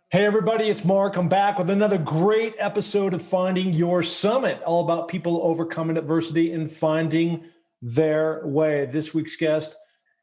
Hey, everybody, it's Mark. I'm back with another great episode of Finding Your Summit, all about people overcoming adversity and finding their way. This week's guest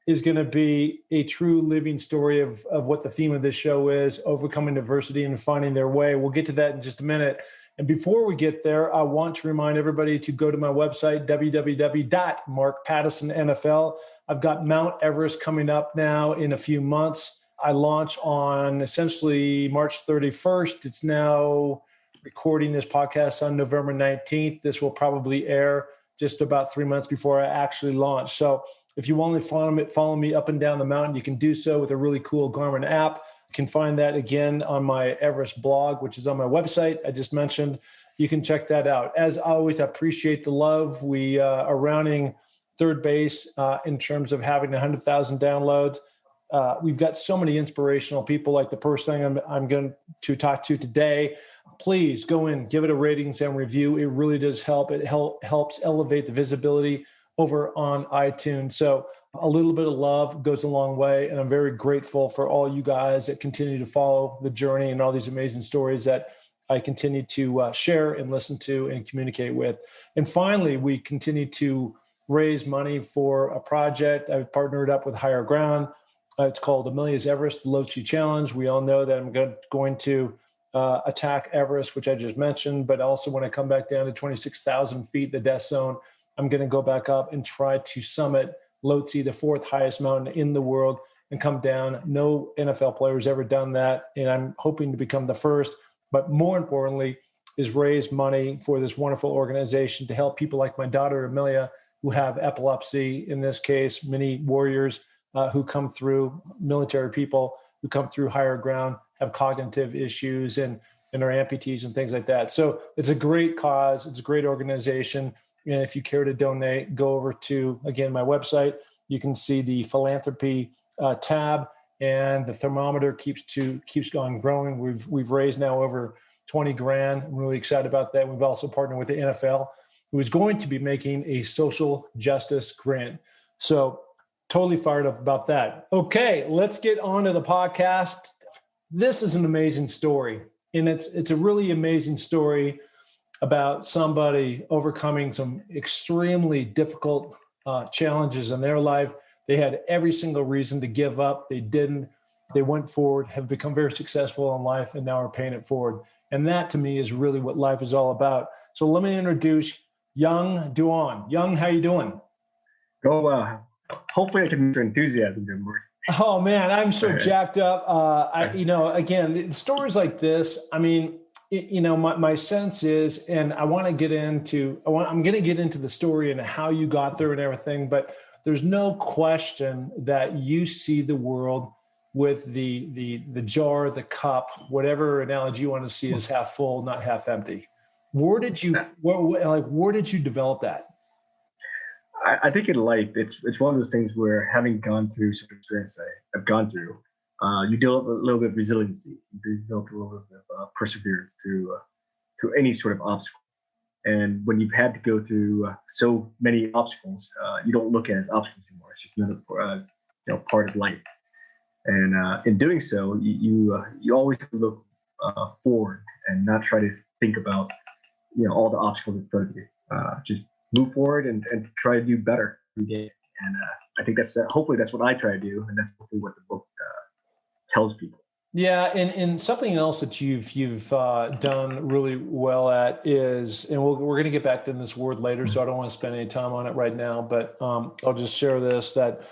is going to be a true living story of what the theme of this show is, overcoming adversity and finding their way. We'll get to that in just a minute. And before we get there, I want to remind everybody to go to my website, www.markpattisonnfl. I've got Mount Everest coming up now in a few months. I launch on essentially March 31st. It's now recording this podcast on November 19th. This will probably air just about 3 months before I actually launch. So if you want to follow me up and down the mountain, you can do so with a really cool Garmin app. You can find that again on my Everest blog, which is on my website I just mentioned. You can check that out. As always, I appreciate the love. We are rounding third base in terms of having 100,000 downloads. We've got so many inspirational people like the person I'm going to talk to today. Please go in, give it a ratings and review. It really does help. It helps elevate the visibility over on iTunes. So a little bit of love goes a long way. And I'm very grateful for all you guys that continue to follow the journey and all these amazing stories that I continue to share and listen to and communicate with. And finally, we continue to raise money for a project. I've partnered up with Higher Ground. It's called Amelia's Everest Lotse Challenge. We all know that I'm going to attack Everest, which I just mentioned, but also when I come back down to 26,000 feet, the death zone, I'm going to go back up and try to summit Lotse, the fourth highest mountain in the world, and come down. No NFL player has ever done that, and I'm hoping to become the first. But more importantly, is raise money for this wonderful organization to help people like my daughter, Amelia, who have epilepsy, in this case, many warriors who come through, military people who come through Higher Ground, have cognitive issues and are amputees and things like that. So it's a great cause. It's a great organization. And if you care to donate, go over to, again, my website. You can see the philanthropy tab, and the thermometer keeps on growing. We've raised now over 20 grand. I'm really excited about that. We've also partnered with the NFL, who is going to be making a social justice grant. So totally fired up about that. Okay, let's get on to the podcast. This is an amazing story, and it's a really amazing story about somebody overcoming some extremely difficult challenges in their life. They had every single reason to give up. They didn't. They went forward, have become very successful in life, and now are paying it forward. And that, to me, is really what life is all about. So let me introduce Dung Duong. Dung, how you doing? Oh, hopefully I can make your enthusiasm good, Mark. Oh man, I'm so jacked up. Again, stories like this, I mean, my sense is, and I'm going to get into the story and how you got there and everything, but there's no question that you see the world with the jar, the cup, whatever analogy you want to see as half full, not half empty. Where did you develop that? I think in life, it's one of those things where, having gone through some experience I've gone through, you develop a little bit of resiliency. You develop a little bit of perseverance through any sort of obstacle. And when you've had to go through so many obstacles, you don't look at it as obstacles anymore. It's just another part of life. And in doing so, you always have to look forward and not try to think about all the obstacles in front of you. Just move forward and try to do better every day. And I think hopefully that's what I try to do, and that's hopefully what the book tells people. Yeah, and something else that you've done really well at is, and we're going to get back to this word later, so I don't want to spend any time on it right now, but I'll just share this, that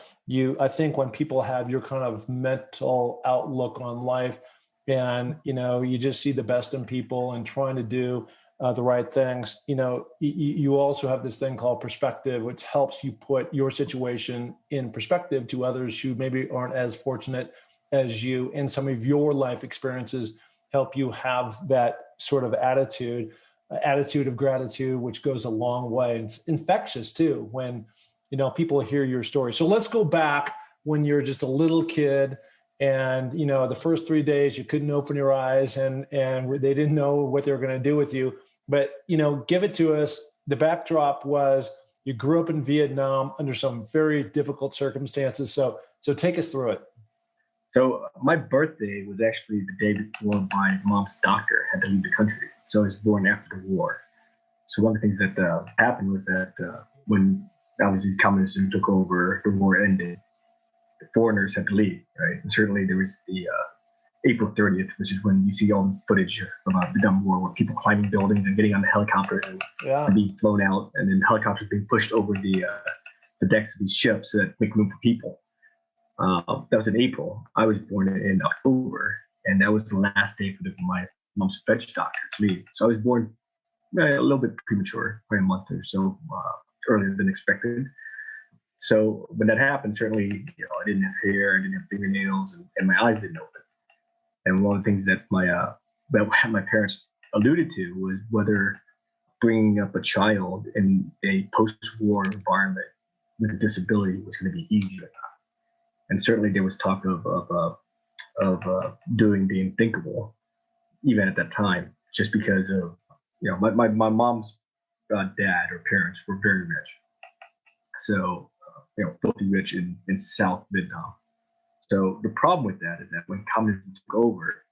I think when people have your kind of mental outlook on life, and you just see the best in people and trying to do the right things, you also have this thing called perspective, which helps you put your situation in perspective to others who maybe aren't as fortunate as you, and some of your life experiences help you have that sort of attitude of gratitude, which goes a long way. It's infectious too when people hear your story. So let's go back when you're just a little kid, and the first 3 days you couldn't open your eyes, and they didn't know what they were going to do with you. But give it to us. The backdrop was you grew up in Vietnam under some very difficult circumstances. So take us through it. So my birthday was actually the day before my mom's doctor had to leave the country. So I was born after the war. So one of the things that happened was that when obviously communism took over, the war ended, the foreigners had to leave, right? And certainly there was the April 30th, which is when you see all the footage about the Vietnam War, where people climbing buildings and getting on the helicopters and being flown out, and then helicopters being pushed over the decks of these ships that make room for people. That was in April. I was born in October, and that was the last day for my mom's French doctor to leave. So I was born a little bit premature, probably a month or so earlier than expected. So when that happened, certainly, I didn't have hair, I didn't have fingernails, and my eyes didn't open. And one of the things that my parents alluded to was whether bringing up a child in a post-war environment with a disability was going to be easy or not. And certainly there was talk of doing the unthinkable, even at that time, just because of my mom's dad or parents were very rich, so filthy rich in South Vietnam. So the problem with that is that when communism took over,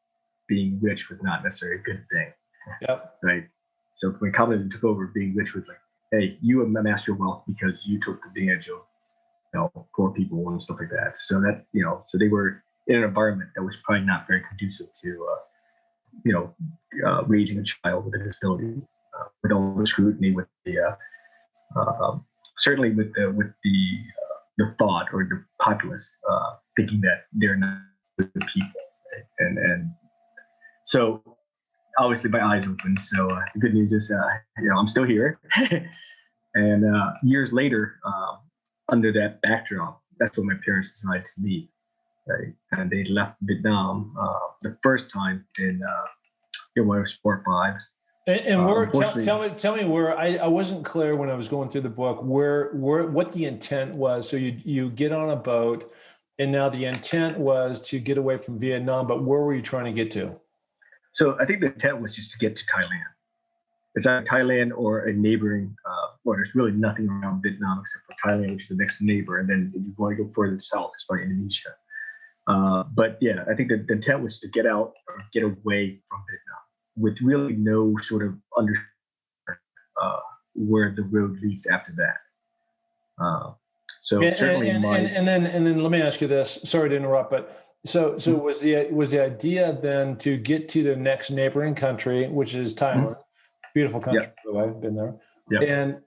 being rich was not necessarily a good thing. Yep. Right. So when communism took over, being rich was like, hey, you amassed your wealth because you took advantage of poor people and stuff like that. So that so they were in an environment that was probably not very conducive to raising a child with a disability, with all the scrutiny, with the certainly with the thought or the populace thinking that they're not good people, right? And so obviously my eyes opened. So the good news is I'm still here, and years later, under that backdrop, that's when my parents decided to leave. Right? And they left Vietnam the first time in when I was 4 or 5. And where? Tell me where. I wasn't clear when I was going through the book where what the intent was. So you get on a boat, and now the intent was to get away from Vietnam. But where were you trying to get to? So I think the intent was just to get to Thailand. It's either Thailand or a neighboring. Well, there's really nothing around Vietnam except for Thailand, which is the next neighbor. And then if you want to go further south, it's probably Indonesia. But yeah, I think the intent was to get out or get away from Vietnam with really no sort of understanding where the road leads after that. And then let me ask you this. Sorry to interrupt, but so was the idea then to get to the next neighboring country, which is Thailand, beautiful country, by the way, I've been there,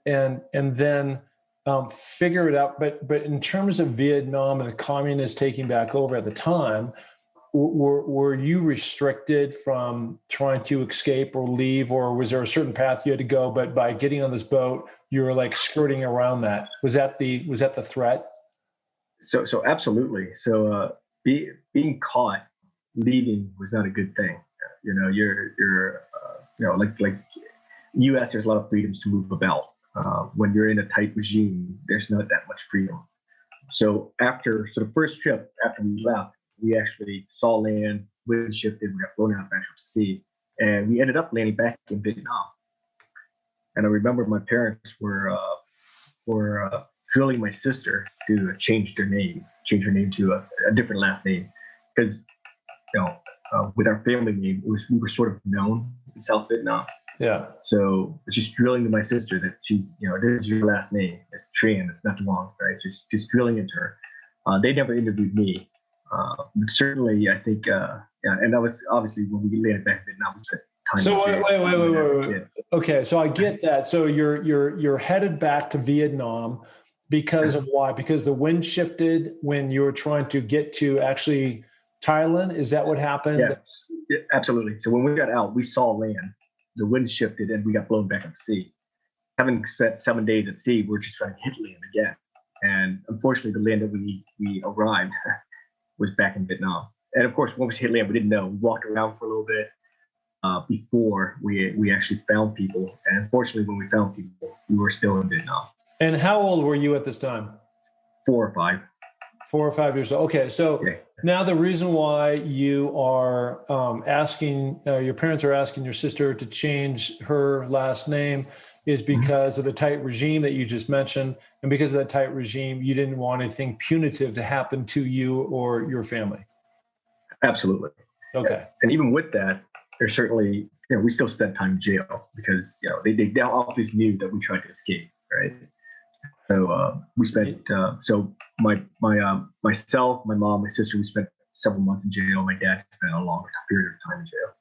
and then figure it out. But in terms of Vietnam and the communists taking back over at the time, were you restricted from trying to escape or leave, or was there a certain path you had to go? But by getting on this boat, you were like skirting around that. Was that the threat? So absolutely. So being caught leaving was not a good thing. You're like U.S. There's a lot of freedoms to move about. When you're in a tight regime, there's not that much freedom. So the first trip after we left, we actually saw land, wind shifted, we got blown out back to sea, and we ended up landing back in Vietnam. And I remember my parents were drilling my sister to change her name to a different last name, because with our family name, we were sort of known in South Vietnam. Yeah. So just drilling to my sister that she's, this is your last name. It's Tran. It's not Duong, right? Just drilling into her. They never interviewed me. But certainly, I think, and that was obviously when we landed back in Vietnam. So wait. Okay, so I get that. So you're headed back to Vietnam because of why? Because the wind shifted when you were trying to get to actually Thailand. Is that what happened? Yeah, absolutely. So when we got out, we saw land. The wind shifted and we got blown back up to sea. Having spent 7 days at sea, we're just trying to hit land again. And unfortunately, the land that we arrived was back in Vietnam. And of course, once we hit land, we didn't know. We walked around for a little bit before we actually found people. And unfortunately, when we found people, we were still in Vietnam. And how old were you at this time? 4 or 5. 4 or 5 years old. Okay, so now the reason why you are asking, your parents are asking your sister to change her last name is because of the tight regime that you just mentioned. And because of that tight regime, you didn't want anything punitive to happen to you or your family. Absolutely. Okay. And even with that, there's certainly, we still spent time in jail because, they obviously knew that we tried to escape, right? So we spent, so myself, my mom, my sister, we spent several months in jail. My dad spent a longer period of time in jail.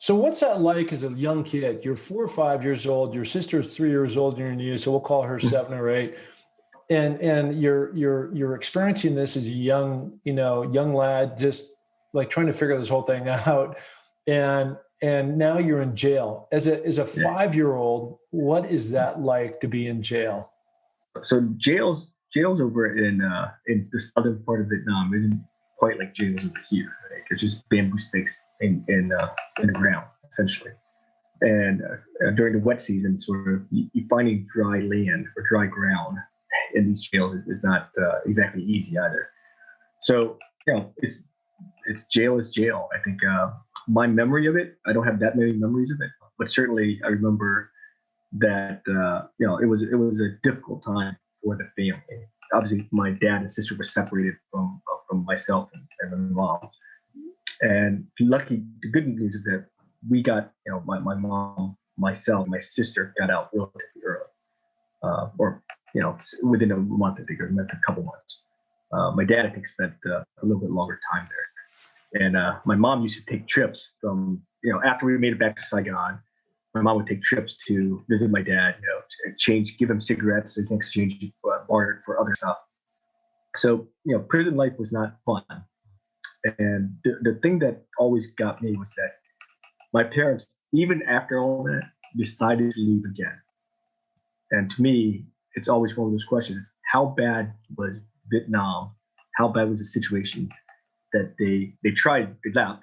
So what's that like as a young kid? You're 4 or 5 years old. Your sister is 3 years older than you, so we'll call her 7 or 8. And you're experiencing this as a young lad, just like trying to figure this whole thing out. And now you're in jail. As a 5-year-old, what is that like to be in jail? So jails over in the southern part of Vietnam isn't quite like jails over here. Right? It's just bamboo sticks in the ground essentially. And during the wet season, sort of you finding dry land or dry ground in these jails is not exactly easy either. So it's jail is jail. I think my memory of it, I don't have that many memories of it, but certainly I remember that it was a difficult time for the family. Obviously, my dad and sister were separated from myself and my mom. And lucky, the good news is that we got, my mom, myself, my sister got out relatively early, or within a month, I think, or a couple months. My dad, I think, spent a little bit longer time there. And my mom used to take trips from, after we made it back to Saigon, my mom would take trips to visit my dad, give him cigarettes so he can exchange barter for other stuff. So, prison life was not fun. And the thing that always got me was that my parents, even after all that, decided to leave again. And to me, it's always one of those questions: how bad was Vietnam? How bad was the situation that they tried it out,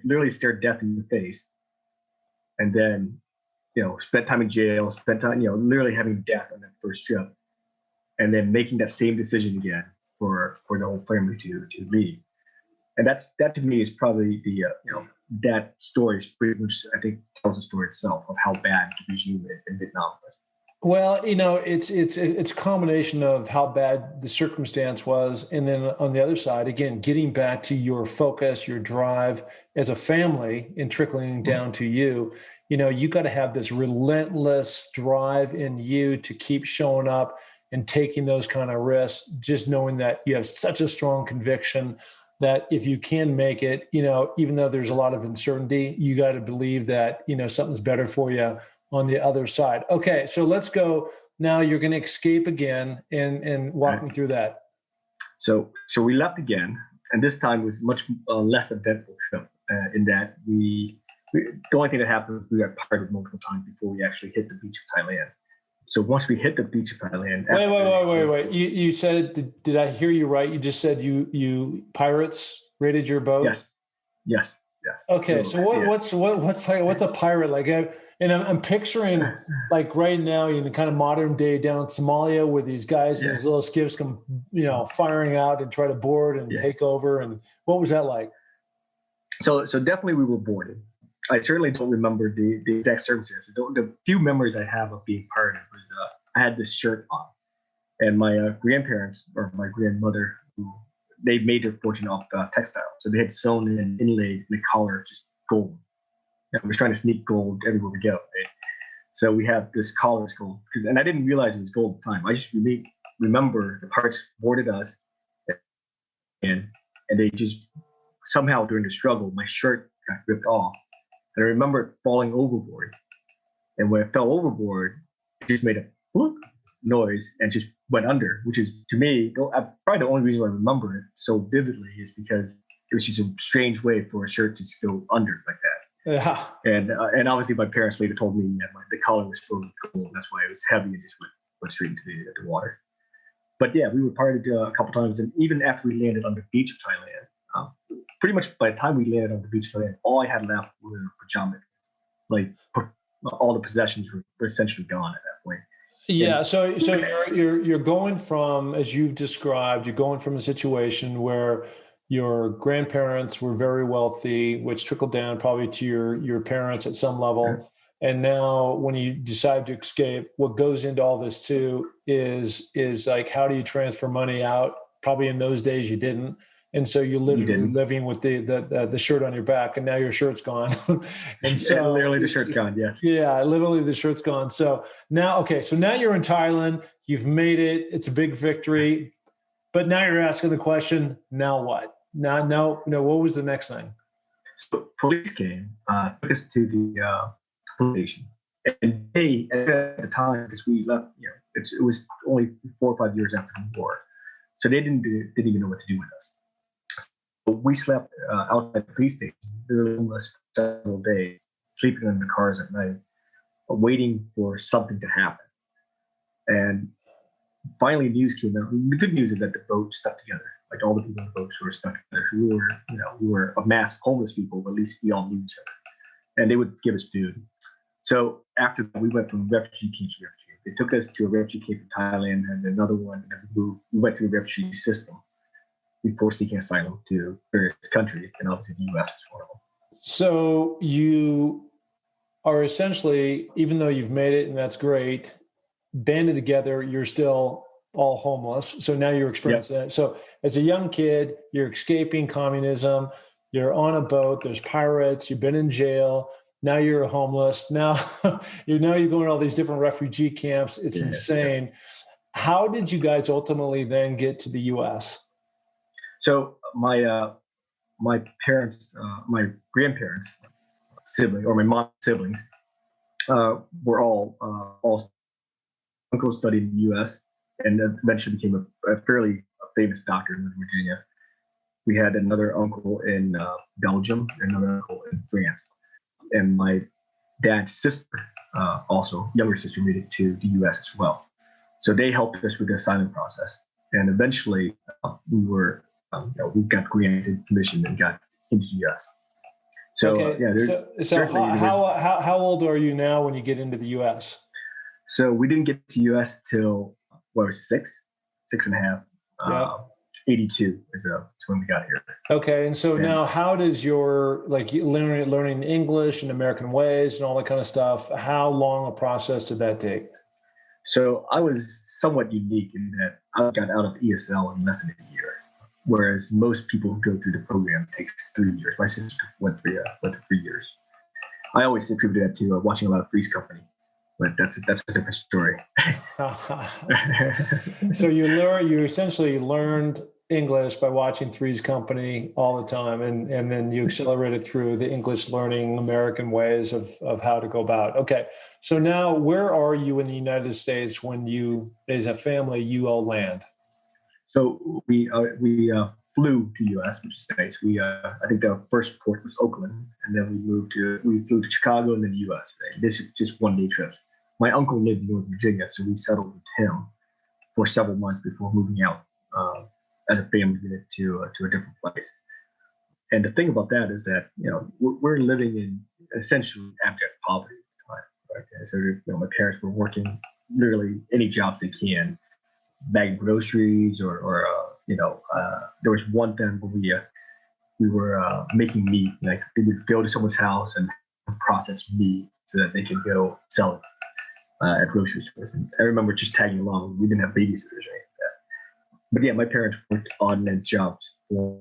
literally stared death in the face, and then spent time in jail, spent time literally having death on that first trip, and then making that same decision again for the whole family to leave. And that to me is probably the that story is pretty much, I think, tells the story itself of how bad the regime in Vietnam was. Well, it's a combination of how bad the circumstance was, and then on the other side, again, getting back to your focus, your drive as a family, and trickling down to you. You got to have this relentless drive in you to keep showing up and taking those kind of risks, just knowing that you have such a strong conviction that if you can make it, even though there's a lot of uncertainty, you got to believe that, something's better for you on the other side. Okay, so let's go. Now you're going to escape again and walk me through that. So we left again, and this time was much less eventful trip in that the only thing that happened was we got parted multiple times before we actually hit the beach of Thailand. So once we hit the beach of Thailand. Wait. You said, did I hear you right? You just said you pirates raided your boat? Yes. Okay, so what's a pirate like? And I'm picturing like right now in the kind of modern day down in Somalia where these guys in these little skiffs come, firing out and try to board and take over. And what was that like? So definitely we were boarded. I certainly don't remember the exact circumstances. The few memories I have of being pirated was I had this shirt on, and my grandparents or my grandmother, they made their fortune off textile. So they had sewn and inlaid the collar just gold. And we were trying to sneak gold everywhere we go. Right? So we have this collar gold, and I didn't realize it was gold at the time. I just remember the pirates boarded us, and they just somehow during the struggle, my shirt got ripped off. And I remember falling overboard. And when I fell overboard, it just made a whoop noise and just went under, which is, to me, probably the only reason I remember it so vividly is because it was just a strange way for a shirt to just go under like that. Yeah. And obviously my parents later told me the collar was full of gold. That's why it was heavy and just went straight into the water. But yeah, we were parted a couple times. And even after we landed on the beach of Thailand, pretty much by the time we landed on the beach of Thailand, all I had left were pajamas. Like all the possessions were essentially gone at that point. Yeah. So you're going from, as you've described, you're going from a situation where your grandparents were very wealthy, which trickled down probably to your parents at some level. And now when you decide to escape, what goes into all this too is like, how do you transfer money out? Probably in those days you didn't. And so you're You literally didn't. living with the shirt on your back, and now your shirt's gone. And so Literally, the shirt's gone. Yes. yeah, literally the shirt's gone. So now, okay, so now you're in Thailand. You've made it. It's a big victory. But now you're asking the question, now what? Now, no, what was the next thing? So police came, took us to the police station, and they at the time, because we left, it was only 4 or 5 years after the war, so they didn't even know what to do with us. So we slept outside the police station, literally almost several days, sleeping in the cars at night, waiting for something to happen. And finally, news came out. The good news is that the boat stuck together. Like all the people in the boats were stuck together. We were a mass of homeless people, but at least we all knew each other, and they would give us food. So after that, we went from refugee camp to refugee. They took us to a refugee camp in Thailand and another one, and then we went to the refugee system before seeking asylum to various countries, and obviously the U.S. was one of them. So you are essentially, even though you've made it and that's great, banded together, you're still all homeless. So now you're experiencing that. So as a young kid, you're escaping communism, you're on a boat, there's pirates, you've been in jail, now you're homeless. Now you're going to all these different refugee camps. It's insane. How did you guys ultimately then get to the US? So my parents, my grandparents, siblings, or my mom's siblings, were all uncles studied in the U.S. and eventually became a fairly famous doctor in Virginia. We had another uncle in Belgium, another uncle in France, and my dad's sister, also younger sister, made it to the U.S. as well. So they helped us with the asylum process, and eventually we got granted permission and got into the U.S. So how old are you now when you get into the U.S.? So we didn't get to U.S. till six and a half. 82 is when we got here. Okay, and so now, how does your learning English and American ways and all that kind of stuff? How long a process did that take? So I was somewhat unique in that I got out of ESL in less than a year, whereas most people who go through the program takes 3 years. My sister went through 3 years. I always attribute that to watching a lot of Three's Company. But that's a different story. So you essentially learned English by watching Three's Company all the time, and then you accelerated through the English learning American ways of how to go about. Okay, so now where are you in the United States when you, as a family, you all land? So we flew to U.S., which is nice. I think the first port was Oakland, and then we flew to Chicago and then the U.S. Right? This is just 1 day trips. My uncle lived in Northern Virginia, so we settled with him for several months before moving out as a family unit to a different place. And the thing about that is that we're living in essentially abject poverty at the time. Right? So my parents were working literally any jobs they can, bagging groceries or there was one time where we were making meat. Like we would go to someone's house and process meat so that they could go sell it at grocery stores. And I remember just tagging along. We didn't have babysitters or anything like that. But yeah, my parents worked odd and end jobs for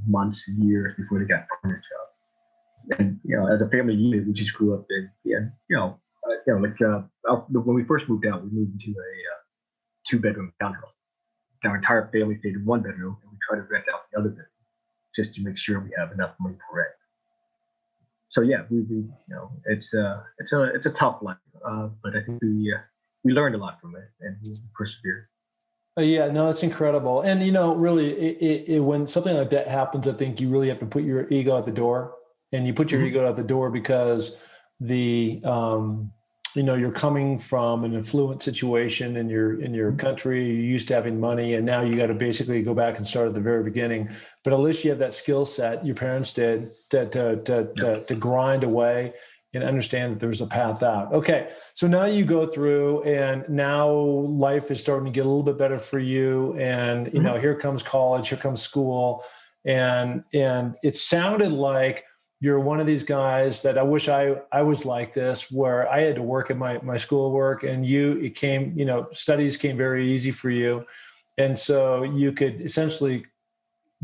months, years before they got permanent jobs. And as a family unit, we just grew up in when we first moved out, we moved into a 2-bedroom townhouse. Our entire family stayed in 1 bedroom, and we tried to rent out the other bedroom just to make sure we have enough money for rent. So yeah, it's a tough life, but I think we learned a lot from it and we persevered. Yeah, no, that's incredible. And really, when something like that happens, I think you really have to put your ego at the door, and you put your ego at the door because you're coming from an affluent situation in your country. You're used to having money, and now you got to basically go back and start at the very beginning. But at least you have that skill set your parents did to grind away and understand that there's a path out. Okay, so now you go through, and now life is starting to get a little bit better for you. And here comes college, here comes school, and it sounded like you're one of these guys that I wish I was like this, where I had to work at my schoolwork, and studies came very easy for you. And so you could essentially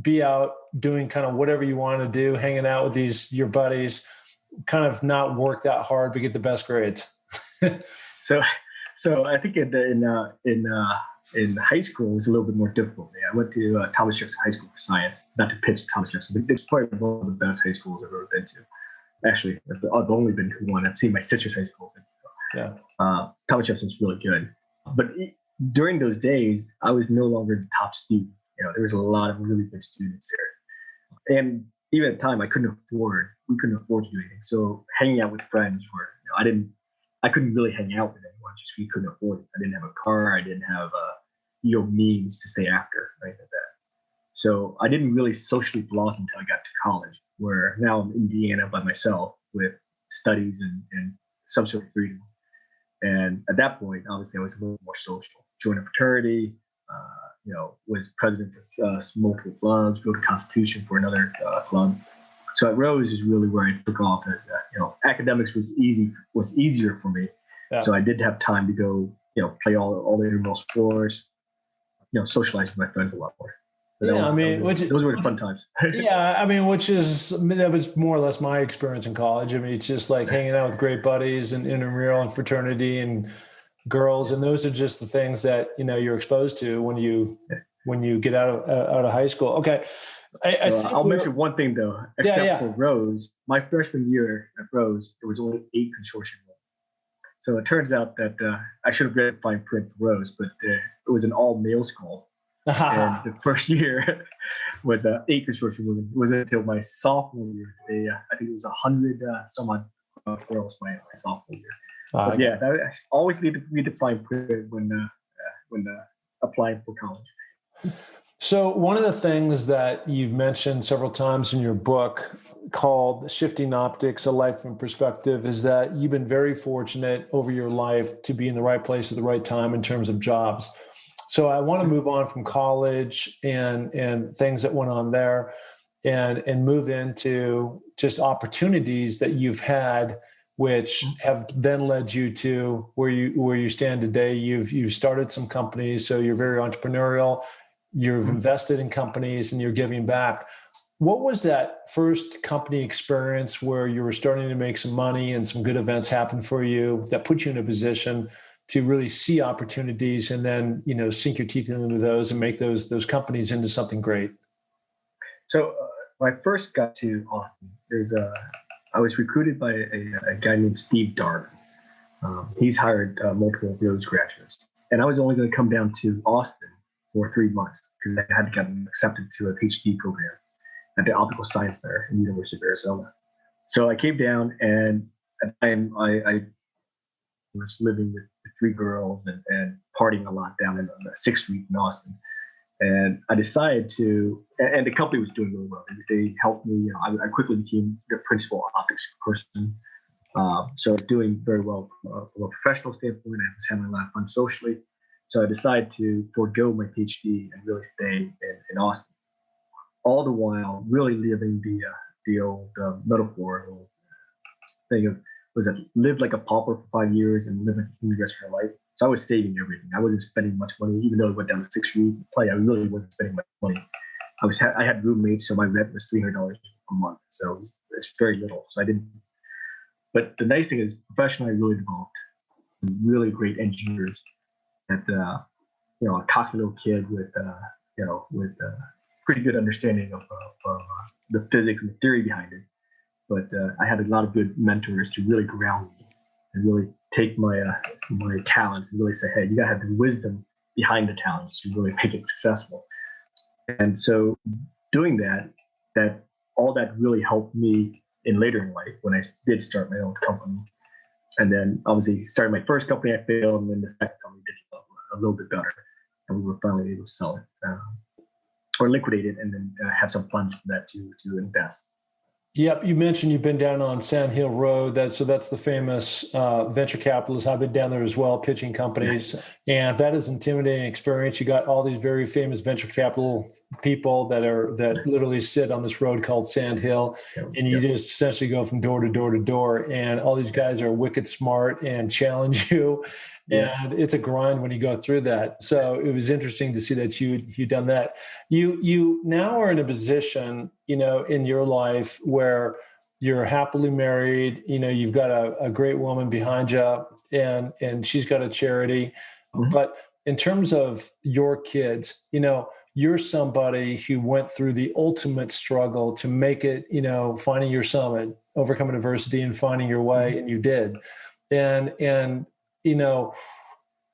be out doing kind of whatever you want to do, hanging out with your buddies, kind of not work that hard to get the best grades? So I think in high school it was a little bit more difficult. I went to Thomas Jefferson High School for science. Not to pitch Thomas Jefferson, but it's probably one of the best high schools I've ever been to. Actually, I've only been to one. I've seen my sister's high school. Yeah. Thomas Jefferson's really good. But during those days, I was no longer the top student. There was a lot of really good students there. And even at the time, we couldn't afford to do anything. So hanging out with friends I couldn't really hang out with anyone just because we couldn't afford it. I didn't have a car. I didn't have means to stay after, right, like that. So I didn't really socially blossom until I got to college, where now I'm in Indiana by myself with studies and some sort of freedom. And at that point, obviously, I was a little more social. Joined a fraternity, was president of multiple clubs, built a constitution for another club. So at Rose is really where I took off as, academics was easier for me. Yeah. So I did have time to go, play all the intramural sports, socialize with my friends a lot more. So those were the fun times. Yeah, that was more or less my experience in college. It's just like hanging out with great buddies and intramural and fraternity and girls, and those are just the things that you're exposed to when you get out of high school. Okay, I'll mention one thing though. Except for Rose, my freshman year at Rose, there was only 8 consortium women. So it turns out that I should have read fine print for Rose, but it was an all-male school. And the first year was 8 consortium women. It wasn't until my sophomore year. I think it was 100 some odd girls my sophomore year. But I always need to read the fine print when applying for college. So one of the things that you've mentioned several times in your book called Shifting Optics, A Life in Perspective, is that you've been very fortunate over your life to be in the right place at the right time in terms of jobs. So I want to move on from college and things that went on there and move into just opportunities that you've had, which have then led you to where you stand today. You've started some companies, so you're very entrepreneurial. You've invested in companies and you're giving back. What was that first company experience where you were starting to make some money and some good events happen for you that put you in a position to really see opportunities and then, sink your teeth into those and make those companies into something great? So when I first got to Austin, I was recruited by a guy named Steve Dart. He's hired multiple Rhodes graduates. And I was only going to come down to Austin for 3 months because I had gotten accepted to a PhD program at the Optical Science Center in the University of Arizona. So I came down, and at the time I was living with 3 girls and partying a lot down in 6th Street in Austin. And I decided and the company was doing really well. They helped me. I quickly became the principal optics person. So doing very well from a professional standpoint. I was having a lot of fun socially. So I decided to forego my PhD and really stay in Austin. All the while, really living the old metaphor, old thing of live like a pauper for 5 years and live like a king the rest of your life. So I was saving everything. I wasn't spending much money, even though I went down to 6th Street to play. I really wasn't spending much money. I had roommates, so my rent was $300 a month. So it's very little. So I didn't. But the nice thing is, professionally, I really developed some really great engineers. That a cocky little kid with pretty good understanding of the physics and the theory behind it. But I had a lot of good mentors to really ground me and really take my talents and really say, hey, you gotta have the wisdom behind the talents to really make it successful. And so doing that all that really helped me later in life when I did start my own company. And then obviously started my first company, I failed, and then the second company did a little bit better. And we were finally able to sell it or liquidate it and then have some funds for that to invest. Yep. You mentioned you've been down on Sand Hill Road. That's the famous venture capitalist. I've been down there as well, pitching companies. Yeah. And that is an intimidating experience. You got all these very famous venture capital people that literally sit on this road called Sand Hill. And you just essentially go from door to door to door. And all these guys are wicked smart and challenge you. Yeah. And it's a grind when you go through that. So it was interesting to see that you'd done that. You now are in a position, in your life where you're happily married, you've got a great woman behind you, and she's got a charity. Mhm. But in terms of your kids, you're somebody who went through the ultimate struggle to make it, finding your summit, overcoming adversity and finding your way, and you did. And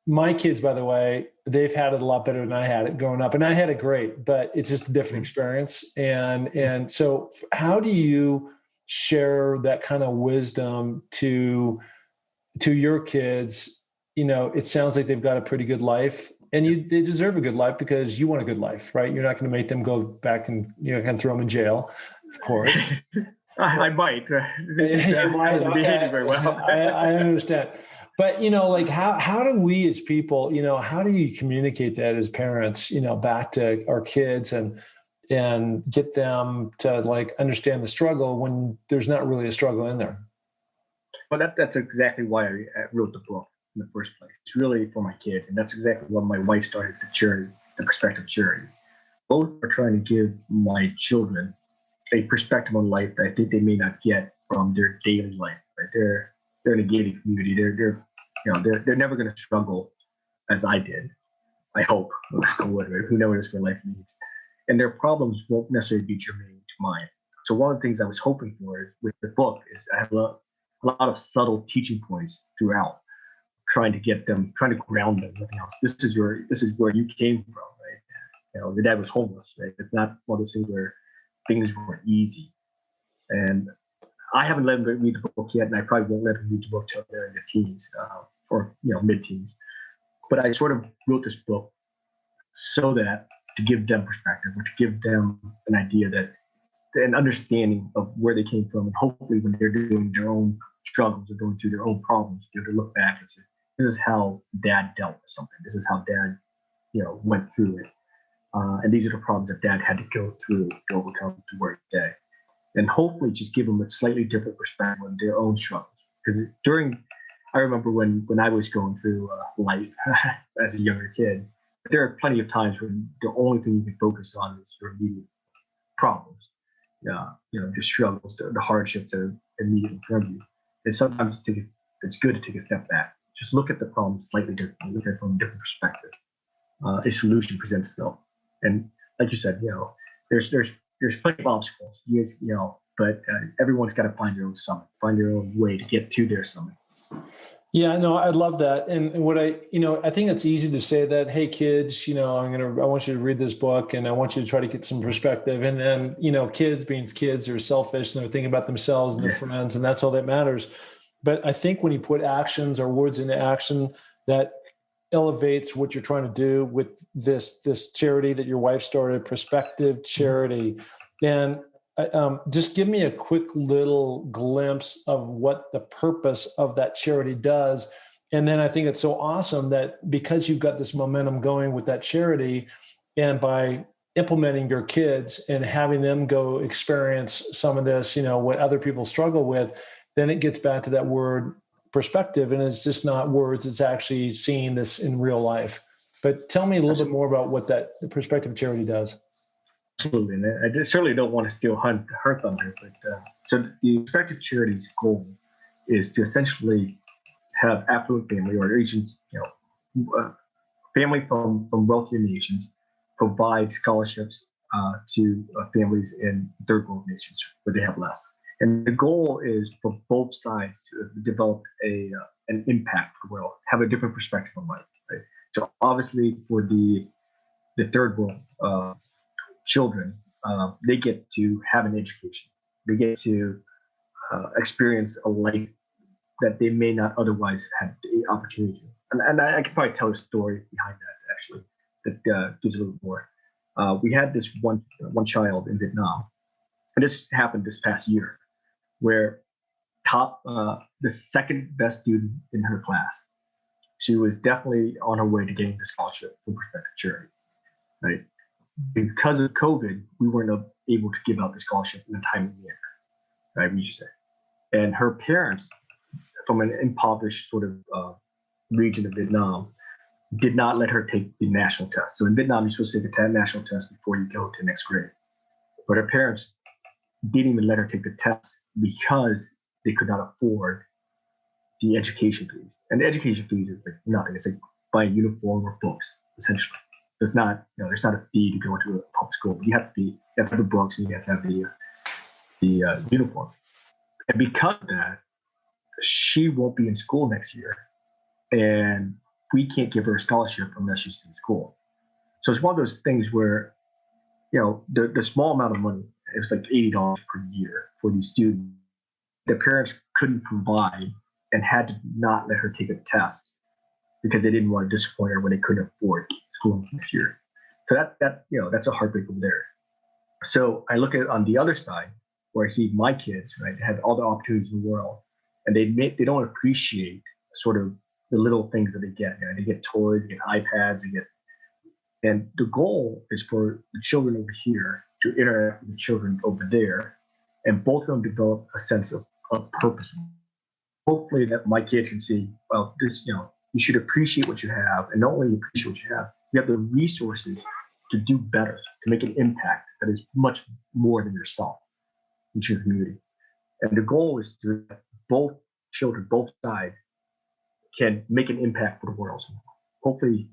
my kids, by the way, they've had it a lot better than I had it growing up, and I had it great, but it's just a different experience. And so how do you share that kind of wisdom to your kids? It sounds like they've got a pretty good life, and they deserve a good life because you want a good life, right? You're not going to make them go back and kind of throw them in jail, of course. I might. You might. Behaving Okay. very well. I understand. But, like how do we as people, how do you communicate that as parents, back to our kids and get them to like understand the struggle when there's not really a struggle in there? Well, that's exactly why I wrote the book in the first place. It's really for my kids, and that's exactly what my wife started the Perspective Charity. Both are trying to give my children a perspective on life that I think they may not get from their daily life. Right? They're in a gated community. They're never going to struggle as I did. I hope. Who knows what life means? And their problems won't necessarily be germane to mine. So one of the things I was hoping for with the book is I have a lot of subtle teaching points throughout, trying to ground them. This is where you came from, right? Your dad was homeless, right? It's not one of those things where things were easy. And I haven't let them read the book yet, and I probably won't let them read the book till they're in their teens or mid-teens. But I sort of wrote this book so that to give them perspective, or to give them an idea an understanding of where they came from, and hopefully when they're doing their own struggles or going through their own problems, be able to look back and say, this is how dad dealt with something. This is how dad, went through it. And these are the problems that dad had to go through to overcome to work today. And hopefully just give them a slightly different perspective on their own struggles. Because I remember when I was going through life as a younger kid, there are plenty of times when the only thing you can focus on is your immediate problems. The struggles, the hardships that are immediately in front of you. And sometimes it's good to take a step back. Just look at the problem slightly differently, look at it from a different perspective. A solution presents itself. And like you said, there's plenty of obstacles, but everyone's got to find their own summit, find their own way to get to their summit. Yeah, no, I love that. And what I think it's easy to say that, hey kids, I want you to read this book and I want you to try to get some perspective. And then, kids being kids are selfish and they're thinking about themselves and their friends, and that's all that matters. But I think when you put actions or words into action, that elevates what you're trying to do with this charity that your wife started, Perspective Charity. And just give me a quick little glimpse of what the purpose of that charity does. And then I think it's so awesome that because you've got this momentum going with that charity, and by implementing your kids and having them go experience some of this, what other people struggle with, then it gets back to that word perspective. And it's just not words, it's actually seeing this in real life. But tell me a little bit more about what the Perspective Charity does. Absolutely. And I certainly don't want to steal her thunder, but so the Perspective Charity's goal is to essentially have affluent family or Asian, family from wealthier nations provide scholarships to families in third world nations where they have less. And the goal is for both sides to develop an impact for the world, have a different perspective on life. Right? So obviously for the third world children, they get to have an education. They get to experience a life that they may not otherwise have the opportunity to. And I can probably tell a story behind that, actually, that gives a little more. We had this one child in Vietnam, and this happened this past year, where the second best student in her class, she was definitely on her way to getting the scholarship from Perspective Charity, right? Because of COVID, we weren't able to give out the scholarship in a timely manner, right? We should say. And her parents, from an impoverished sort of region of Vietnam did not let her take the national test. So in Vietnam, you're supposed to take the national test before you go to next grade. But her parents didn't even let her take the test because they could not afford the education fees. And the education fees is like nothing. It's like buying a uniform or books, essentially. There's not, there's not a fee to go into a public school. You have to have the books and you have to have the uniform. And because of that, she won't be in school next year. And we can't give her a scholarship unless she's in school. So it's one of those things where, the small amount of money, it was like $80 per year for these students. The parents couldn't provide and had to not let her take a test because they didn't want to disappoint her when they couldn't afford school next year. So that's a heartbreak over there. So I look at it on the other side where I see my kids, right, have all the opportunities in the world, and they don't appreciate sort of the little things that they get. They get toys, they get iPads, and the goal is for the children over here to interact with the children over there, and both of them develop a sense of purpose. Hopefully that my kids can see, well, this, you should appreciate what you have, and not only appreciate what you have the resources to do better, to make an impact that is much more than yourself into your community. And the goal is to both children, both sides, can make an impact for the world. So hopefully,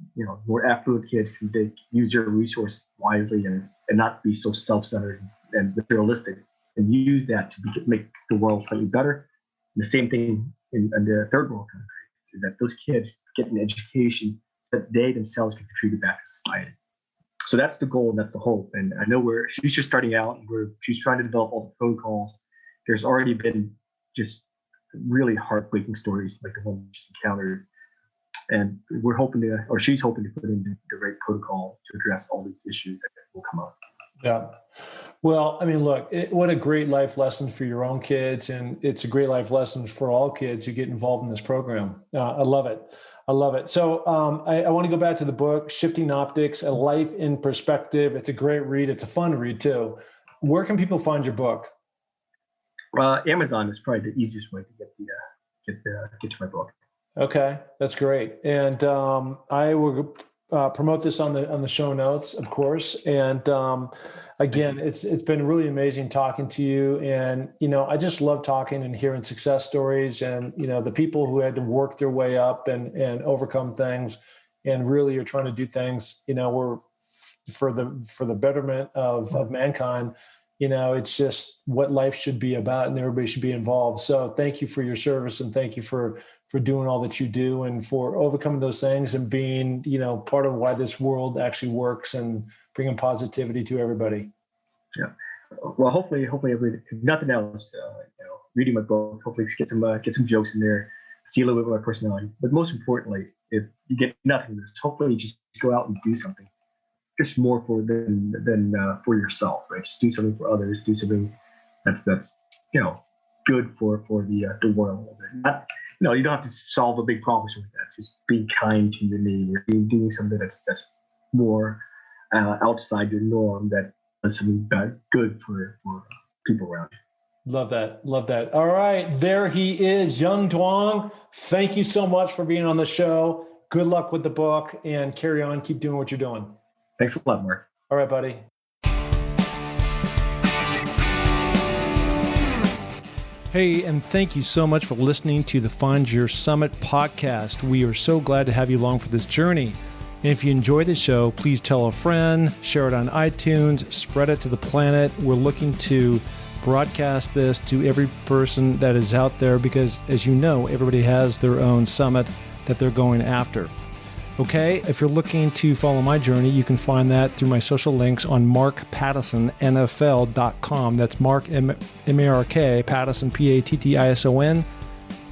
more affluent kids can use their resources wisely and not be so self-centered and materialistic, and use that to make the world slightly better. And the same thing in the third world countries, is that those kids get an education that they themselves can contribute back to society. So that's the goal and that's the hope. And I know she's just starting out, and she's trying to develop all the protocols. There's already been just really heartbreaking stories like the one we just encountered. And she's hoping to put in the right protocol to address all these issues that will come up. Yeah. Well, I mean, look, what a great life lesson for your own kids. And it's a great life lesson for all kids who get involved in this program. I love it. I love it. So I want to go back to the book, Shifting Optics, A Life in Perspective. It's a great read. It's a fun read too. Where can people find your book? Well, Amazon is probably the easiest way to get to my book. Okay, that's great. And I will promote this on the show notes, of course. And again, it's been really amazing talking to you. And I just love talking and hearing success stories, and the people who had to work their way up and overcome things, and really are trying to do things were for the betterment of mankind. It's just what life should be about, and everybody should be involved. So thank you for your service, and thank you for doing all that you do, and for overcoming those things, and being, part of why this world actually works, and bringing positivity to everybody. Yeah. Well, hopefully, if nothing else, reading my book, hopefully get some jokes in there, see a little bit of my personality. But most importantly, if you get nothing from this, hopefully just go out and do something. Just more than for yourself, right? Just do something for others. Do something that's good for the world. You don't have to solve a big problem with that. Just be kind to your neighbor. Doing something that's more outside your norm, that does something good for people around you. Love that. Love that. All right, there he is, Dung Duong. Thank you so much for being on the show. Good luck with the book, and carry on. Keep doing what you're doing. Thanks a lot, Mark. All right, buddy. Hey, and thank you so much for listening to the Find Your Summit podcast. We are so glad to have you along for this journey. And if you enjoy the show, please tell a friend, share it on iTunes, spread it to the planet. We're looking to broadcast this to every person that is out there, because, as you know, everybody has their own summit that they're going after. Okay, if you're looking to follow my journey, you can find that through my social links on markpattisonnfl.com. That's Mark, M-A-R-K, Pattison, P-A-T-T-I-S-O-N,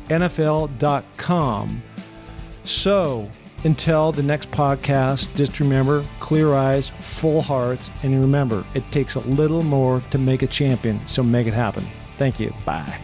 NFL.com. So, until the next podcast, just remember, clear eyes, full hearts, and remember, it takes a little more to make a champion, so make it happen. Thank you. Bye.